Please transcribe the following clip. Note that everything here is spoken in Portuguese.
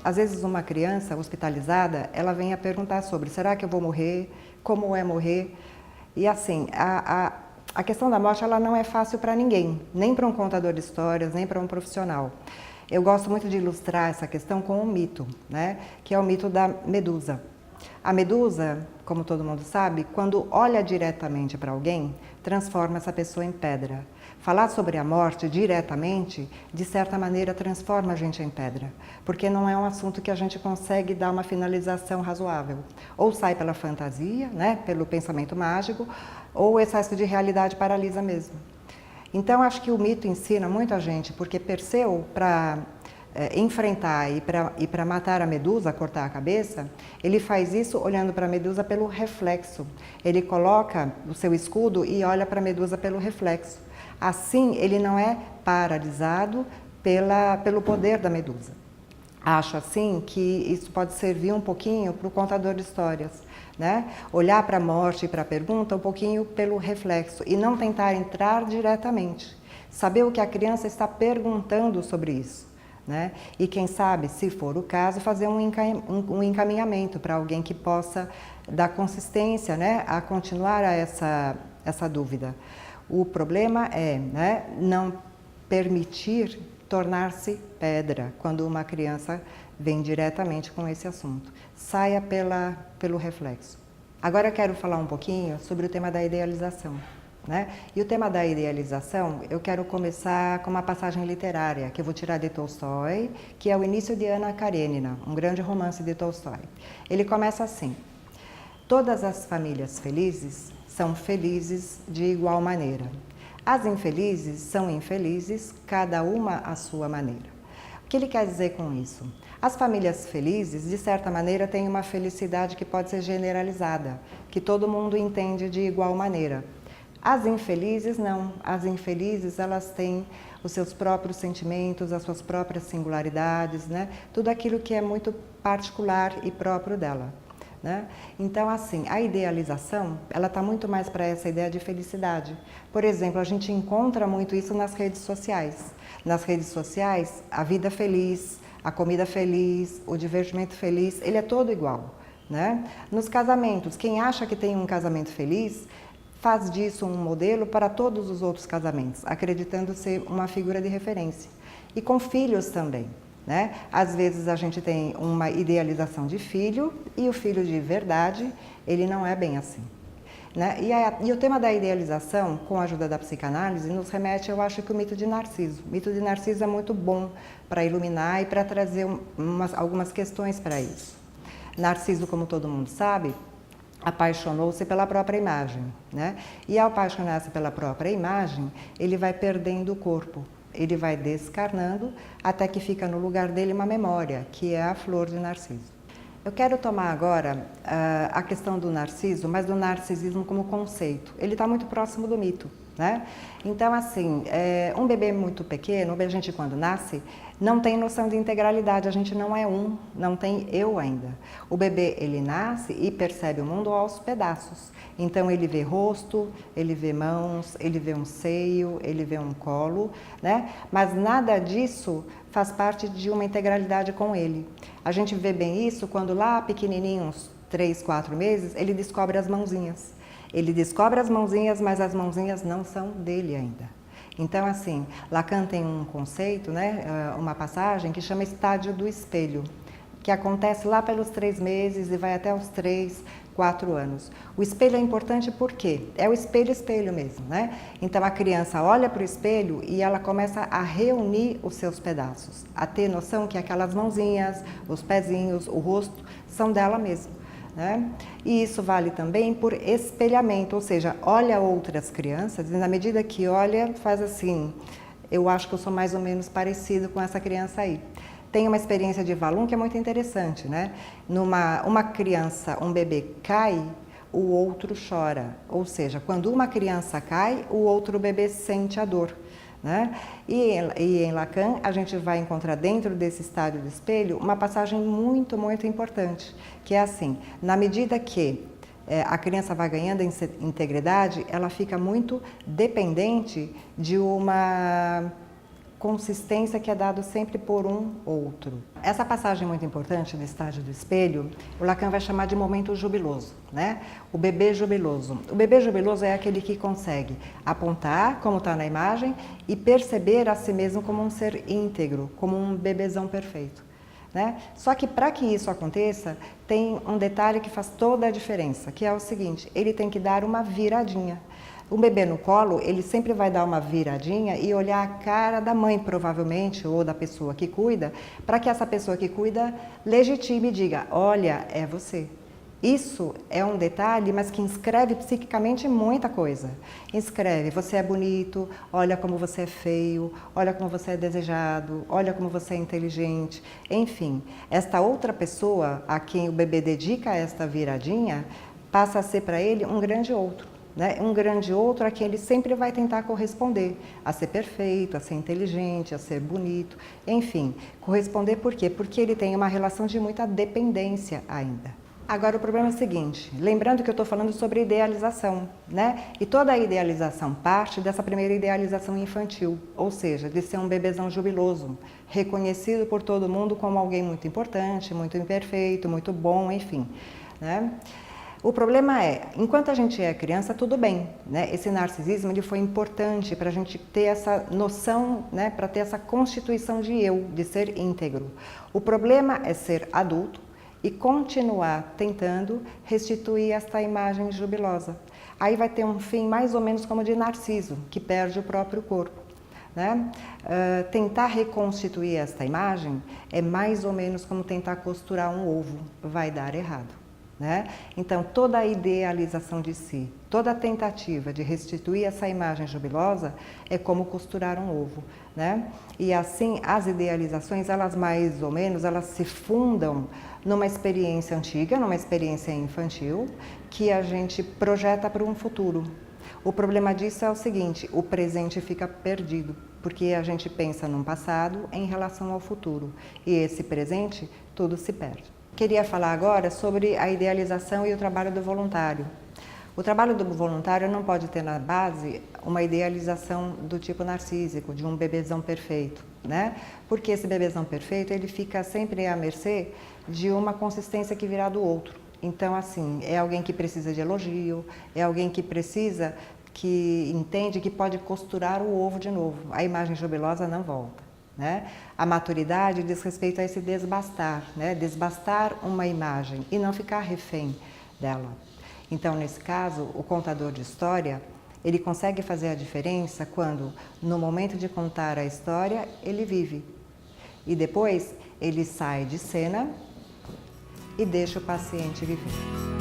Às vezes uma criança hospitalizada, ela vem a perguntar sobre, será que eu vou morrer? Como é morrer? E assim, a questão da morte, ela não é fácil para ninguém, nem para um contador de histórias, nem para um profissional. Eu gosto muito de ilustrar essa questão com um mito, né? Que é o mito da medusa. A medusa, como todo mundo sabe, quando olha diretamente para alguém, transforma essa pessoa em pedra. Falar sobre a morte diretamente, de certa maneira, transforma a gente em pedra, porque não é um assunto que a gente consegue dar uma finalização razoável. Ou sai pela fantasia, né, pelo pensamento mágico, ou o excesso de realidade paralisa mesmo. Então, acho que o mito ensina muito a gente, porque Perseu, para enfrentar e para matar a medusa, cortar a cabeça, ele faz isso olhando para a medusa pelo reflexo. Ele coloca o seu escudo e olha para a medusa pelo reflexo. Assim, ele não é paralisado pelo poder da medusa. Acho assim que isso pode servir um pouquinho para o contador de histórias, né? Olhar para a morte e para a pergunta um pouquinho pelo reflexo e não tentar entrar diretamente. Saber o que a criança está perguntando sobre isso, né? E quem sabe, se for o caso, fazer um encaminhamento para alguém que possa dar consistência, né, a continuar a essa dúvida. O problema é, né, não permitir tornar-se pedra quando uma criança vem diretamente com esse assunto. Saia pelo reflexo. Agora eu quero falar um pouquinho sobre o tema da idealização, né? E o tema da idealização, eu quero começar com uma passagem literária que eu vou tirar de Tolstói, que é o Início de Ana Karenina, um grande romance de Tolstói. Ele começa assim: todas as famílias felizes são felizes de igual maneira. As infelizes são infelizes, cada uma à sua maneira. O que ele quer dizer com isso? As famílias felizes, de certa maneira, têm uma felicidade que pode ser generalizada, que todo mundo entende de igual maneira. As infelizes, não. As infelizes, elas têm os seus próprios sentimentos, as suas próprias singularidades, né? Tudo aquilo que é muito particular e próprio dela. Né? Então, assim, a idealização, ela está muito mais para essa ideia de felicidade. Por exemplo, a gente encontra muito isso nas redes sociais. Nas redes sociais, a vida feliz, a comida feliz, o divertimento feliz, ele é todo igual. Né? Nos casamentos, quem acha que tem um casamento feliz, faz disso um modelo para todos os outros casamentos, acreditando ser uma figura de referência. E com filhos também. Né? Às vezes a gente tem uma idealização de filho e o filho de verdade, ele não é bem assim. Né? E o tema da idealização, com a ajuda da psicanálise, nos remete, eu acho, que o mito de Narciso. O mito de Narciso é muito bom para iluminar e para trazer algumas questões para isso. Narciso, como todo mundo sabe, apaixonou-se pela própria imagem. Né? E ao apaixonar-se pela própria imagem, ele vai perdendo o corpo. Ele vai descarnando até que fica no lugar dele uma memória, que é a flor de Narciso. Eu quero tomar agora a questão do Narciso, mas do narcisismo como conceito. Ele está muito próximo do mito, né? Então, assim, um bebê muito pequeno, a gente quando nasce, não tem noção de integralidade, a gente não é um, não tem eu ainda. O bebê, ele nasce e percebe o mundo aos pedaços. Então, ele vê rosto, ele vê mãos, ele vê um seio, ele vê um colo, né? Mas nada disso faz parte de uma integralidade com ele. A gente vê bem isso quando lá pequenininho, uns 3, 4 meses, ele descobre as mãozinhas. Ele descobre as mãozinhas, mas as mãozinhas não são dele ainda. Então, assim, Lacan tem um conceito, né, uma passagem que chama estádio do espelho, que acontece lá pelos 3 meses e vai até os 3, 4 anos. O espelho é importante porque é o espelho mesmo, né? Então a criança olha para o espelho e ela começa a reunir os seus pedaços, a ter noção que aquelas mãozinhas, os pezinhos, o rosto são dela mesma. Né? E isso vale também por espelhamento, ou seja, olha outras crianças e na medida que olha, faz assim, eu acho que eu sou mais ou menos parecido com essa criança aí. Tem uma experiência de Wallum que é muito interessante, né? Uma criança, um bebê cai, o outro chora, ou seja, quando uma criança cai, o outro bebê sente a dor. Né? E em Lacan a gente vai encontrar dentro desse estádio do espelho uma passagem muito, muito importante, que é assim, na medida que a criança vai ganhando integridade, ela fica muito dependente de uma consistência que é dado sempre por um outro. Essa passagem muito importante do estágio do espelho, o Lacan vai chamar de momento jubiloso, né? O bebê jubiloso. O bebê jubiloso é aquele que consegue apontar, como está na imagem, e perceber a si mesmo como um ser íntegro, como um bebezão perfeito. Né? Só que para que isso aconteça, tem um detalhe que faz toda a diferença, que é o seguinte, ele tem que dar uma viradinha. O bebê no colo, ele sempre vai dar uma viradinha e olhar a cara da mãe, provavelmente, ou da pessoa que cuida, para que essa pessoa que cuida legitime e diga, olha, é você. Isso é um detalhe, mas que inscreve psiquicamente muita coisa. Inscreve, você é bonito, olha como você é feio, olha como você é desejado, olha como você é inteligente. Enfim, esta outra pessoa a quem o bebê dedica esta viradinha, passa a ser para ele um grande outro. Né? Um grande outro a quem ele sempre vai tentar corresponder, a ser perfeito, a ser inteligente, a ser bonito, enfim. Corresponder por quê? Porque ele tem uma relação de muita dependência ainda. Agora, o problema é o seguinte, lembrando que eu estou falando sobre idealização, né? E toda a idealização parte dessa primeira idealização infantil, ou seja, de ser um bebezão jubiloso, reconhecido por todo mundo como alguém muito importante, muito imperfeito, muito bom, enfim, né? O problema é, enquanto a gente é criança, tudo bem, né? Esse narcisismo ele foi importante para a gente ter essa noção, né? Para ter essa constituição de eu, de ser íntegro. O problema é ser adulto e continuar tentando restituir esta imagem jubilosa. Aí vai ter um fim mais ou menos como de Narciso, que perde o próprio corpo. Né? Tentar reconstituir esta imagem é mais ou menos como tentar costurar um ovo, vai dar errado. Né? Então, toda a idealização de si, toda a tentativa de restituir essa imagem jubilosa é como costurar um ovo. Né? E assim, as idealizações, elas mais ou menos, elas se fundam numa experiência antiga, numa experiência infantil, que a gente projeta para um futuro. O problema disso é o seguinte, o presente fica perdido, porque a gente pensa num passado em relação ao futuro, e esse presente, tudo se perde. Queria falar agora sobre a idealização e o trabalho do voluntário. O trabalho do voluntário não pode ter na base uma idealização do tipo narcísico, de um bebezão perfeito, né? Porque esse bebezão perfeito, ele fica sempre à mercê de uma consistência que virá do outro. Então, assim, é alguém que precisa de elogio, é alguém que precisa, que entende que pode costurar o ovo de novo. A imagem jubilosa não volta. Né? A maturidade diz respeito a esse desbastar, né? Desbastar uma imagem e não ficar refém dela. Então, nesse caso, o contador de história, ele consegue fazer a diferença quando, no momento de contar a história, ele vive. E depois, ele sai de cena e deixa o paciente viver.